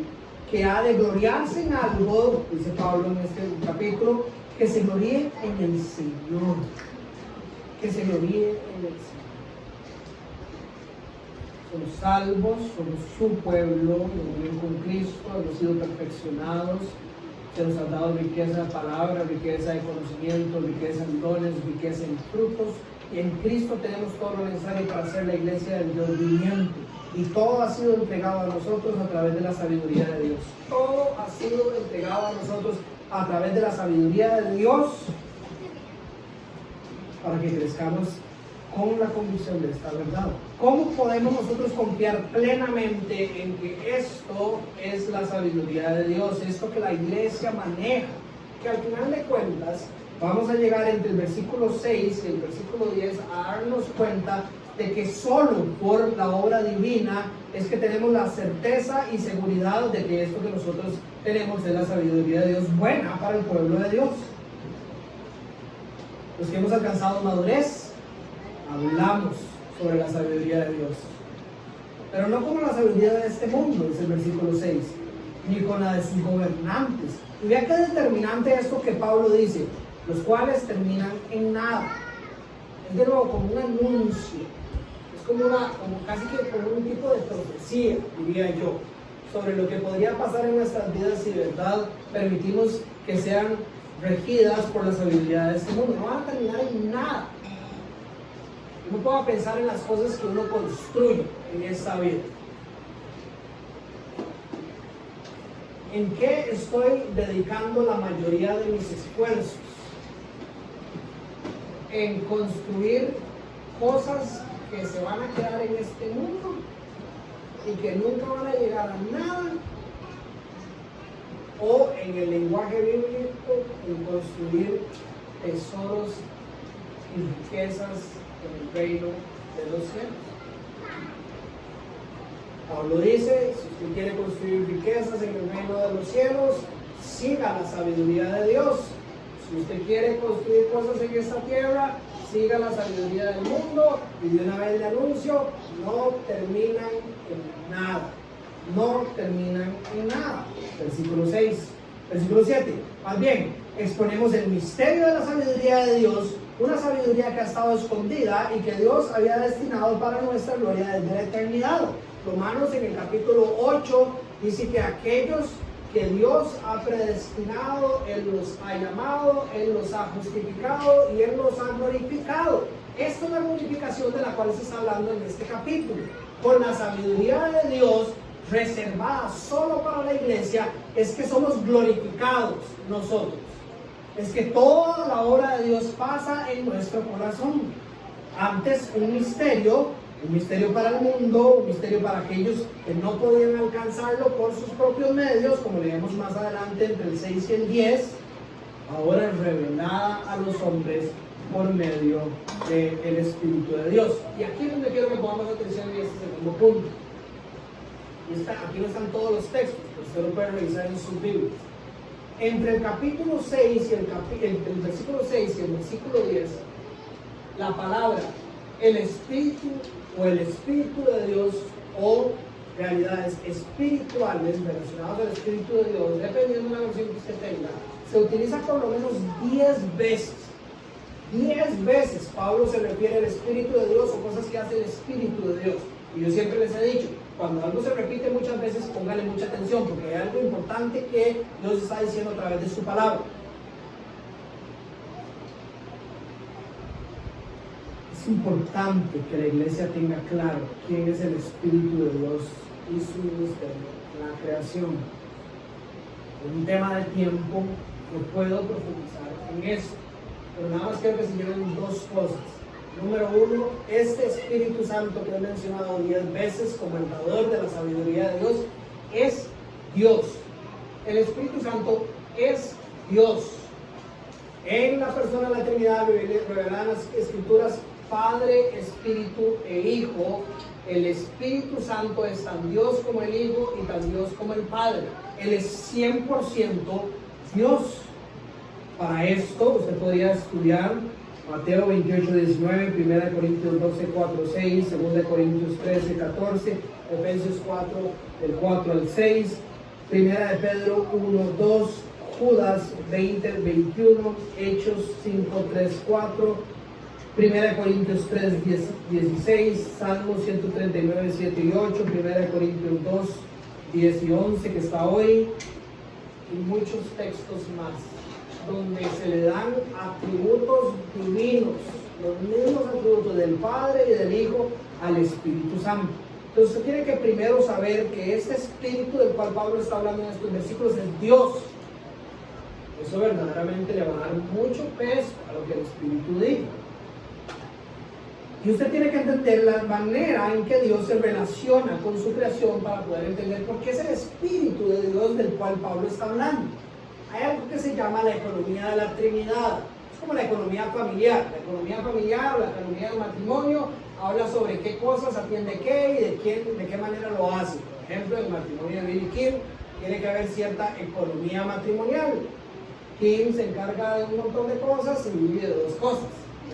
que ha de gloriarse en algo, dice Pablo en este capítulo, que se gloríe en el Señor. Que se gloríe en el Señor. Somos salvos, somos su pueblo, hemos venido con Cristo, hemos sido perfeccionados. Se nos ha dado riqueza de palabra, riqueza de conocimiento, riqueza en dones, riqueza en frutos. Y en Cristo tenemos todo lo necesario para ser la iglesia del Dios viviente. Y todo ha sido entregado a nosotros a través de la sabiduría de Dios. Todo ha sido entregado a nosotros a través de la sabiduría de Dios para que crezcamos con la convicción de esta verdad. ¿Cómo podemos nosotros confiar plenamente en que esto es la sabiduría de Dios, esto que la iglesia maneja? Que al final de cuentas vamos a llegar entre el versículo 6 y el versículo 10 a darnos cuenta de que solo por la obra divina es que tenemos la certeza y seguridad de que esto que nosotros tenemos es la sabiduría de Dios buena para el pueblo de Dios. Los que hemos alcanzado madurez, hablamos sobre la sabiduría de Dios, pero no como la sabiduría de este mundo, dice el versículo 6, ni con la de sus gobernantes. Y vea qué determinante esto que Pablo dice, los cuales terminan en nada. Es de nuevo como un anuncio, es como casi que como un tipo de profecía, diría yo, sobre lo que podría pasar en nuestras vidas si de verdad permitimos que sean regidas por la sabiduría de este mundo. No van a terminar en nada. Uno pueda pensar en las cosas que uno construye en esta vida. ¿En qué estoy dedicando la mayoría de mis esfuerzos? ¿En construir cosas que se van a quedar en este mundo y que nunca van a llegar a nada? ¿O en el lenguaje bíblico, en construir tesoros y riquezas en el reino de los cielos? Pablo dice, si usted quiere construir riquezas en el reino de los cielos, siga la sabiduría de Dios. Si usted quiere construir cosas en esta tierra, siga la sabiduría del mundo. Y de una vez le anuncio, no terminan en nada. No terminan en nada. Versículo 6, versículo 7. Más bien, exponemos el misterio de la sabiduría de Dios, una sabiduría que ha estado escondida y que Dios había destinado para nuestra gloria desde la eternidad. Romanos en el capítulo 8 dice que aquellos que Dios ha predestinado, Él los ha llamado, Él los ha justificado y Él los ha glorificado. Esta es la glorificación de la cual se está hablando en este capítulo. Con la sabiduría de Dios reservada solo para la iglesia, es que somos glorificados nosotros. Es que toda la obra de Dios pasa en nuestro corazón. Antes un misterio, Un misterio para el mundo, un misterio para aquellos que no podían alcanzarlo por sus propios medios, como leemos más adelante entre el 6 y el 10, ahora es revelada a los hombres por medio del Espíritu de Dios. Y aquí es donde quiero que pongamos atención en este segundo punto. Y aquí no están todos los textos, pero usted lo puede revisar en sus Biblias. Entre el capítulo 6 y el versículo 6 y el versículo 10, la palabra el Espíritu o el Espíritu de Dios o realidades espirituales relacionadas al Espíritu de Dios, dependiendo de la versión que usted tenga, se utiliza por lo menos 10 veces. 10 veces Pablo se refiere al Espíritu de Dios o cosas que hace el Espíritu de Dios. Y yo siempre les he dicho, cuando algo se repite muchas veces, póngale mucha atención, porque hay algo importante que Dios está diciendo a través de su palabra. Es importante que la iglesia tenga claro quién es el Espíritu de Dios y su ministerio, la creación. En un tema de tiempo no puedo profundizar en eso, pero nada más quiero que se lleven dos cosas. Número uno, este Espíritu Santo que he mencionado 10 veces como el dador de la sabiduría de Dios es Dios. El Espíritu Santo es Dios. En la persona de la Trinidad revelada en las Escrituras, Padre, Espíritu e Hijo. El Espíritu Santo es tan Dios como el Hijo y tan Dios como el Padre. Él es 100% Dios. Para esto usted podría estudiar Mateo 28, 19, 1 Corintios 12, 4, 6, 2 Corintios 13, 14, Efesios 4, del 4 al 6, 1 de Pedro 1, 2, Judas 20, 21, Hechos 5, 3, 4, 1 Corintios 3, 16, Salmos 139, 7 y 8, 1 Corintios 2, 10 y 11, que está hoy, y muchos textos más, donde se le dan atributos divinos, los mismos atributos del Padre y del Hijo al Espíritu Santo. Entonces usted tiene que primero saber que este Espíritu del cual Pablo está hablando en estos versículos es Dios. Eso verdaderamente le va a dar mucho peso a lo que el Espíritu dice. Y usted tiene que entender la manera en que Dios se relaciona con su creación para poder entender por qué es el Espíritu de Dios del cual Pablo está hablando. Hay algo que se llama la economía de la Trinidad. Es como la economía familiar. La economía familiar o la economía del matrimonio habla sobre qué cosas atiende qué y de qué manera lo hace. Por ejemplo, en el matrimonio de Bill y Kim tiene que haber cierta economía matrimonial. Kim se encarga de un montón de cosas y Bill de dos cosas,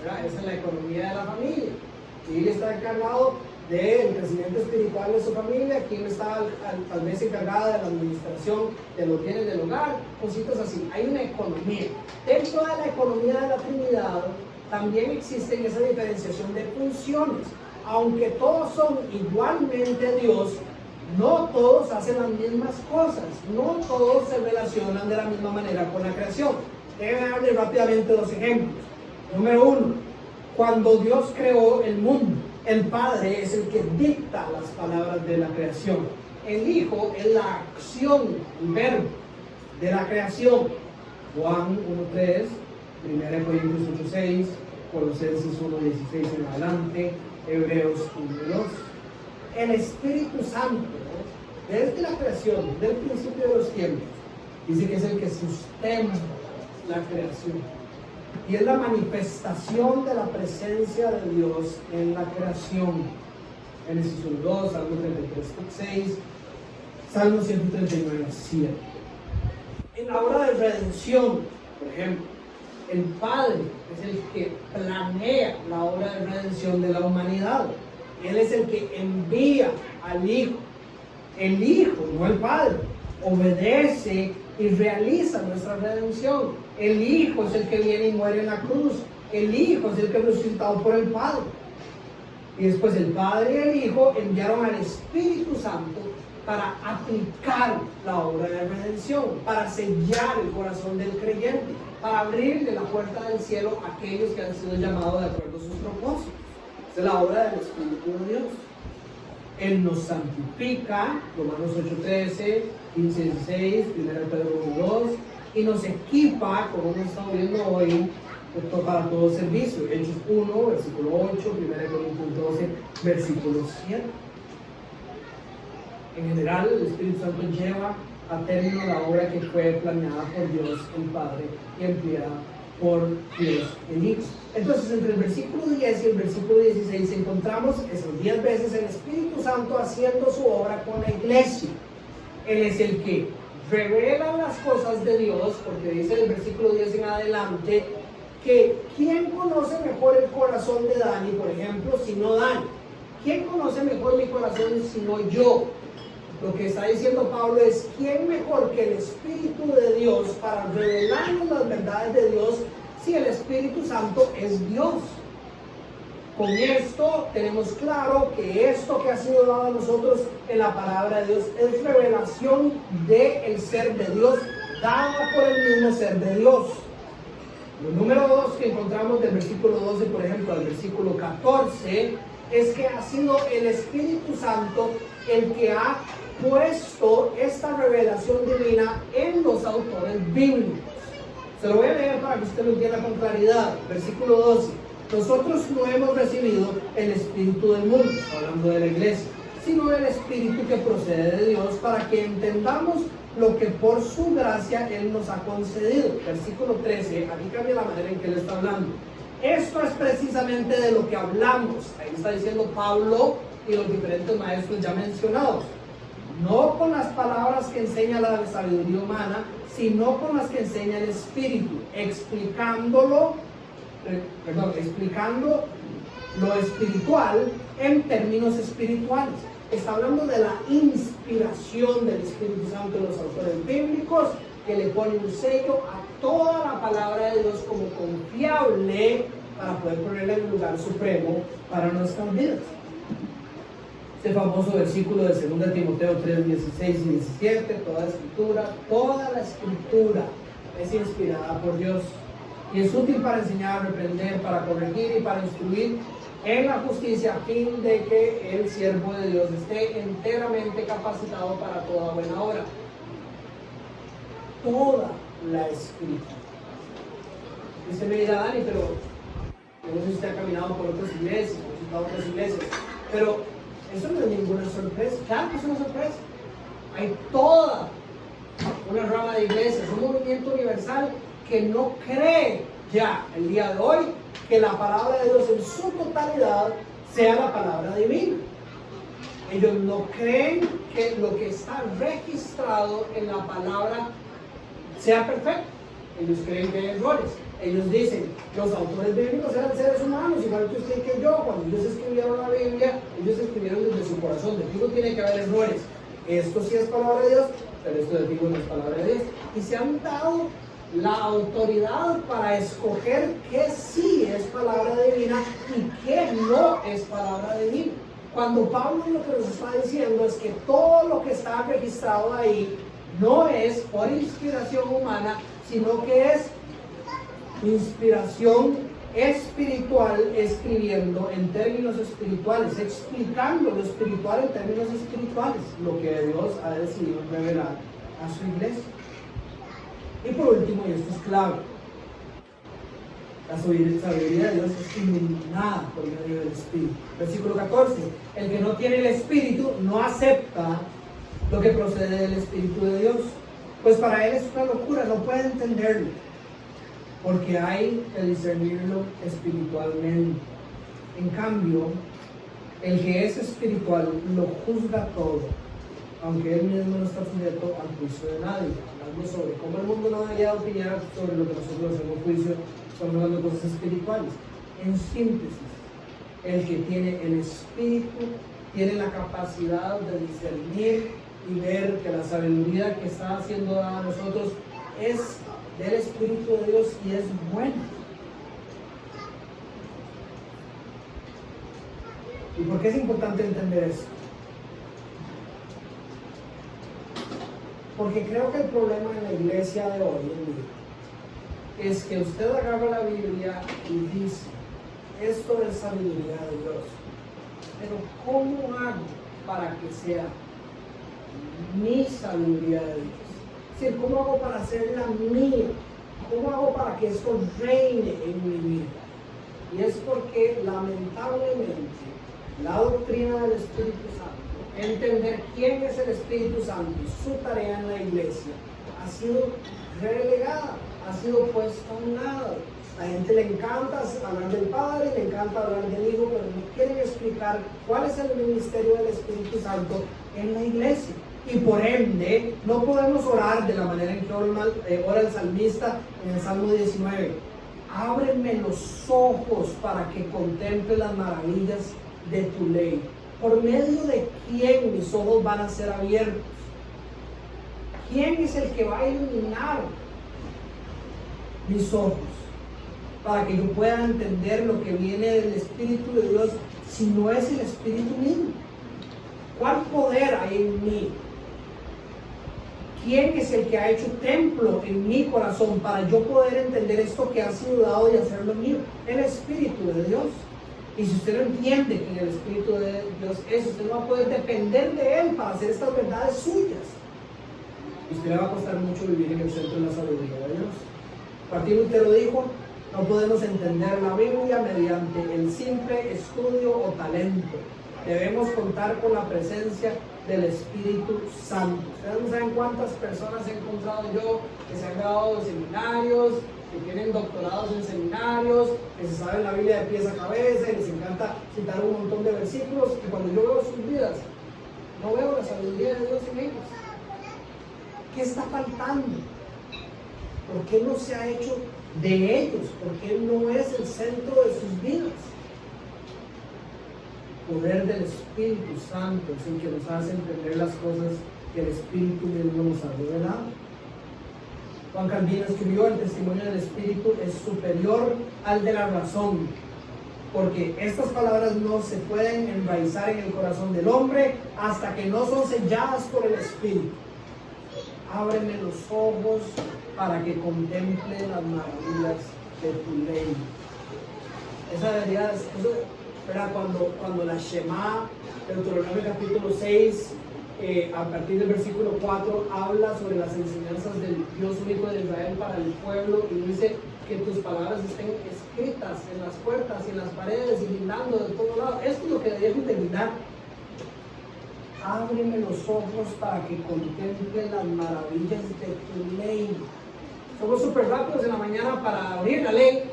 ¿verdad? Esa es la economía de la familia. Bill está encargado del crecimiento espiritual de su familia, quien está tal vez encargada de la administración de los bienes del hogar, cositas así. Hay una economía. Dentro de la economía de la Trinidad también existe esa diferenciación de funciones. Aunque todos son igualmente Dios, no todos hacen las mismas cosas, no todos se relacionan de la misma manera con la creación. Déjenme darle rápidamente dos ejemplos. Número uno, cuando Dios creó el mundo, el Padre es el que dicta las palabras de la creación. El Hijo es la acción, el verbo de la creación. Juan 1.3, 1 Corintios 8.6, Colosenses 1.16 en adelante, Hebreos 1.2. El Espíritu Santo, desde la creación, desde el principio de los tiempos, dice que es el que sustenta la creación. Y es la manifestación de la presencia de Dios en la creación. Génesis 1.2, Salmo 33.6, Salmo 139.7. En la obra de redención, por ejemplo, el Padre es el que planea la obra de redención de la humanidad. Él es el que envía al Hijo. El Hijo, no el Padre, obedece y realiza nuestra redención. El Hijo es el que viene y muere en la cruz. El Hijo es el que es resucitado por el Padre. Y después el Padre y el Hijo enviaron al Espíritu Santo para aplicar la obra de redención, para sellar el corazón del creyente, para abrirle la puerta del cielo a aquellos que han sido llamados de acuerdo a sus propósitos. Esa es la obra del Espíritu de Dios. Él nos santifica, Romanos 8.13, 15.16, 1 Pedro 1.2, y nos equipa, como hemos estado viendo hoy, para todo servicio. Hechos 1, versículo 8, 1 Corintios 12, versículo 7. En general, el Espíritu Santo lleva a término la obra que fue planeada por Dios el Padre y empleada por Dios el Hijo. Entonces, entre el versículo 10 y el versículo 16 encontramos esas 10 veces el Espíritu Santo haciendo su obra con la iglesia. Él es el que revela las cosas de Dios, porque dice en el versículo 10 en adelante que ¿quién conoce mejor el corazón de Dani, por ejemplo, si no Dani? ¿Quién conoce mejor mi corazón si no yo? Lo que está diciendo Pablo es, ¿quién mejor que el Espíritu de Dios para revelarnos las verdades de Dios si el Espíritu Santo es Dios? Con esto tenemos claro que esto que ha sido dado a nosotros en la palabra de Dios es revelación del ser de Dios, dada por el mismo ser de Dios. Lo número 2 que encontramos del versículo 12, por ejemplo, al versículo 14, es que ha sido el Espíritu Santo el que ha puesto esta revelación divina en los autores bíblicos. Se lo voy a leer para que usted lo entienda con claridad. Versículo 12. Nosotros no hemos recibido el Espíritu del mundo, hablando de la iglesia, sino el Espíritu que procede de Dios para que entendamos lo que por su gracia Él nos ha concedido. Versículo 13, aquí cambia la manera en que Él está hablando. Esto es precisamente de lo que hablamos. Ahí está diciendo Pablo y los diferentes maestros ya mencionados. No con las palabras que enseña la sabiduría humana, sino con las que enseña el Espíritu, explicando lo espiritual en términos espirituales. Está hablando de la inspiración del Espíritu Santo en los autores bíblicos, que le pone un sello a toda la palabra de Dios como confiable para poder ponerla en el lugar supremo para nuestras vidas. Este famoso versículo de 2 Timoteo 3, 16 y 17, toda la escritura es inspirada por Dios y es útil para enseñar, reprender, para corregir y para instruir en la justicia, a fin de que el siervo de Dios esté enteramente capacitado para toda buena obra. Toda la escritura. Y usted me dirá, Dani, pero yo no sé si usted ha caminado por otras iglesias, ha visitado otras iglesias, pero eso no es ninguna sorpresa. Claro que es una sorpresa. Hay toda una rama de iglesias, un movimiento universal que no cree ya el día de hoy que la palabra de Dios en su totalidad sea la palabra divina. Ellos no creen que lo que está registrado en la palabra sea perfecto. Ellos creen que hay errores. Ellos dicen, los autores bíblicos eran seres humanos, igual que usted y que yo. Cuando ellos escribieron la Biblia, ellos escribieron desde su corazón. De fijo tiene que haber errores. Esto sí es palabra de Dios, pero esto de fijo no es palabra de Dios. Y se han dado la autoridad para escoger qué sí es palabra divina y qué no es palabra divina. Cuando Pablo lo que nos está diciendo es que todo lo que está registrado ahí no es por inspiración humana, sino que es inspiración espiritual, escribiendo en términos espirituales, explicando lo espiritual en términos espirituales, lo que Dios ha decidido revelar a su iglesia. Y por último, y esto es clave, la sabiduría de Dios es iluminada por medio del Espíritu. Versículo 14, el que no tiene el Espíritu no acepta lo que procede del Espíritu de Dios, pues para él es una locura, no puede entenderlo, porque hay que discernirlo espiritualmente. En cambio, el que es espiritual lo juzga todo, aunque él mismo no está sujeto al juicio de nadie. Hablando sobre cómo el mundo no debería opinar sobre lo que nosotros hacemos juicio, estamos hablando de cosas espirituales. En síntesis, el que tiene el Espíritu tiene la capacidad de discernir y ver que la sabiduría que está siendo dada a nosotros es del Espíritu de Dios y es buena. ¿Y por qué es importante entender esto? Porque creo que el problema en la iglesia de hoy en día es que usted agarra la Biblia y dice, esto es sabiduría de Dios, pero ¿cómo hago para que sea mi sabiduría de Dios? Es decir, ¿cómo hago para hacerla mía? ¿Cómo hago para que esto reine en mi vida? Y es porque lamentablemente la doctrina del Espíritu Santo, entender quién es el Espíritu Santo y su tarea en la iglesia, ha sido relegada, ha sido puesta a un lado. A la gente le encanta hablar del Padre, le encanta hablar del Hijo, pero no quieren explicar cuál es el ministerio del Espíritu Santo en la iglesia. Y por ende, no podemos orar de la manera en que ora el salmista en el Salmo 19. Ábreme los ojos para que contemple las maravillas de tu ley. ¿Por medio de quién mis ojos van a ser abiertos? ¿Quién es el que va a iluminar mis ojos para que yo pueda entender lo que viene del Espíritu de Dios si no es el Espíritu mismo? ¿Cuál poder hay en mí? ¿Quién es el que ha hecho templo en mi corazón para yo poder entender esto que ha sido dado y hacerlo mío? El Espíritu de Dios. Y si usted no entiende que el Espíritu de Dios es, usted no va a poder depender de Él para hacer estas verdades suyas. Y usted le va a costar mucho vivir en el centro de la sabiduría de Dios. Martín Lutero dijo: no podemos entender la Biblia mediante el simple estudio o talento. Debemos contar con la presencia del Espíritu Santo. Ustedes no saben cuántas personas he encontrado yo que se han graduado de seminarios, que tienen doctorados en seminarios, que se saben la Biblia de pies a cabeza y les encanta citar un montón de versículos, que cuando yo veo sus vidas, no veo la sabiduría de Dios en ellos. ¿Qué está faltando? ¿Por qué no se ha hecho de ellos? ¿Por qué no es el centro de sus vidas? El poder del Espíritu Santo es el que nos hace entender las cosas que el Espíritu mismo nos ha revelado. Juan Calvino escribió: el testimonio del Espíritu es superior al de la razón, porque estas palabras no se pueden enraizar en el corazón del hombre hasta que no son selladas por el Espíritu. Ábreme los ojos para que contemple las maravillas de tu ley. Esa debería ser, cuando la Shema, Deuteronomio capítulo 6, a partir del versículo 4, habla sobre las enseñanzas del Dios único de Israel para el pueblo, y dice que tus palabras estén escritas en las puertas y en las paredes y brindando de todo lado. Esto es lo que debemos terminar. Ábreme los ojos para que contemple las maravillas de tu ley. Somos súper rápidos en la mañana para abrir la ley.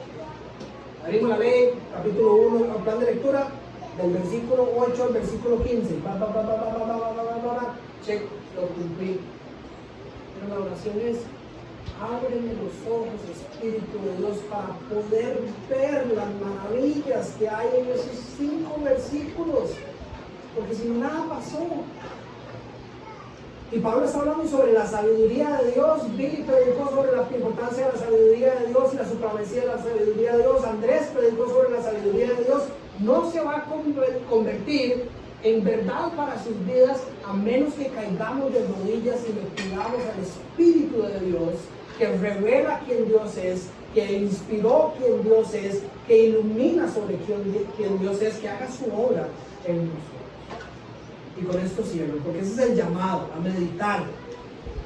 Abrimos la ley, capítulo 1, el plan de lectura, del versículo 8 al versículo 15. Check, lo cumplí. Pero la oración es: ábreme los ojos, Espíritu de Dios, para poder ver las maravillas que hay en esos 5 versículos. Porque si no, nada pasó. Y Pablo está hablando sobre la sabiduría de Dios. Billy predicó sobre la importancia de la sabiduría de Dios y la supremacía de la sabiduría de Dios. Andrés predicó sobre la sabiduría de Dios. No se va a convertir en verdad para sus vidas a menos que caigamos de rodillas y le pidamos al Espíritu de Dios, que revela quién Dios es, que inspiró quién Dios es, que ilumina sobre quién Dios es, que haga su obra en nosotros. Y con esto cierro, porque ese es el llamado, a meditar,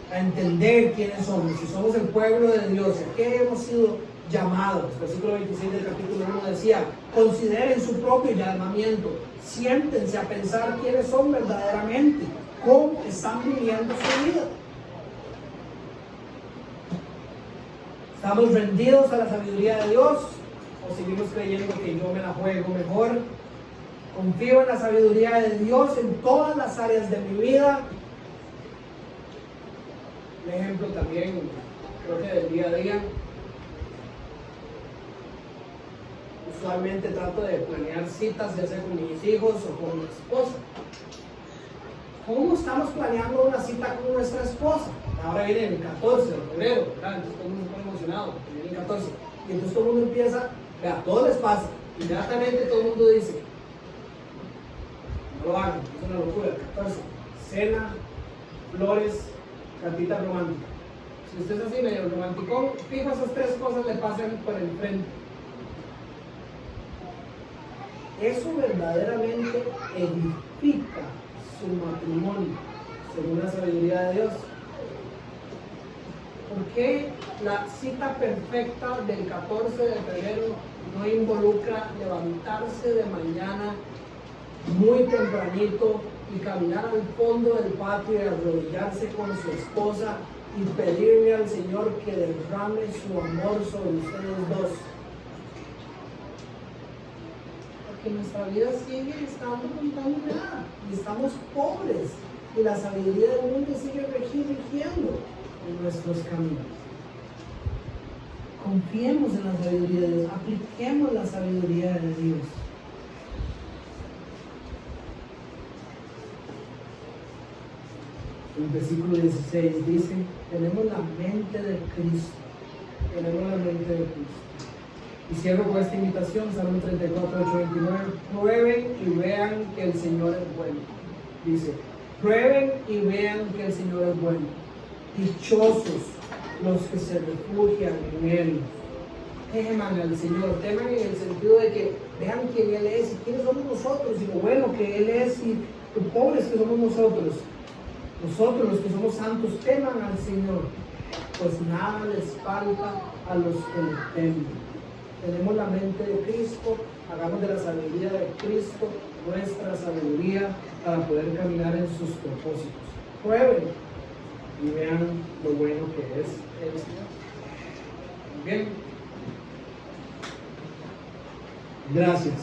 a entender quiénes somos, si somos el pueblo de Dios, a qué hemos sido llamados. Versículo 26 del capítulo 1 decía: consideren su propio llamamiento, siéntense a pensar quiénes son verdaderamente, cómo están viviendo su vida. ¿Estamos rendidos a la sabiduría de Dios o seguimos creyendo que yo me la juego mejor? Confío en la sabiduría de Dios en todas las áreas de mi vida. Un ejemplo también, creo que del día a día. Usualmente trato de planear citas, ya sea con mis hijos o con mi esposa. ¿Cómo estamos planeando una cita con nuestra esposa? Ahora viene el 14 de febrero, ¿verdad? Entonces todo el mundo está emocionado, viene el 14. Y entonces todo el mundo empieza, vea, todo les pasa. Inmediatamente todo el mundo dice: no lo hagan, es una locura. 14, cena, flores, cartita romántica. Si usted es así medio romanticón, fijo, esas 3 cosas le pasan por el frente. Eso verdaderamente edifica su matrimonio según la sabiduría de Dios. ¿Por qué la cita perfecta del 14 de febrero no involucra levantarse de mañana muy tempranito y caminar al fondo del patio y arrodillarse con su esposa y pedirle al Señor que derrame su amor sobre ustedes dos? Porque nuestra vida sigue estando contaminada y estamos pobres y la sabiduría del mundo sigue rigiendo en nuestros caminos. Confiemos en la sabiduría de Dios, apliquemos la sabiduría de Dios. El versículo 16 dice, tenemos la mente de Cristo, tenemos la mente de Cristo. Y cierro con esta invitación, Salmo 34, 8, 29, prueben y vean que el Señor es bueno. Dice, prueben y vean que el Señor es bueno. Dichosos los que se refugian en Él. Teman al Señor, teman en el sentido de que vean quién Él es y quiénes somos nosotros y lo bueno que Él es y lo pobres que somos nosotros. Nosotros los que somos santos teman al Señor, pues nada les falta a los que le temen. Tenemos la mente de Cristo, hagamos de la sabiduría de Cristo nuestra sabiduría para poder caminar en sus propósitos. Prueben y vean lo bueno que es el Señor. Bien. Gracias.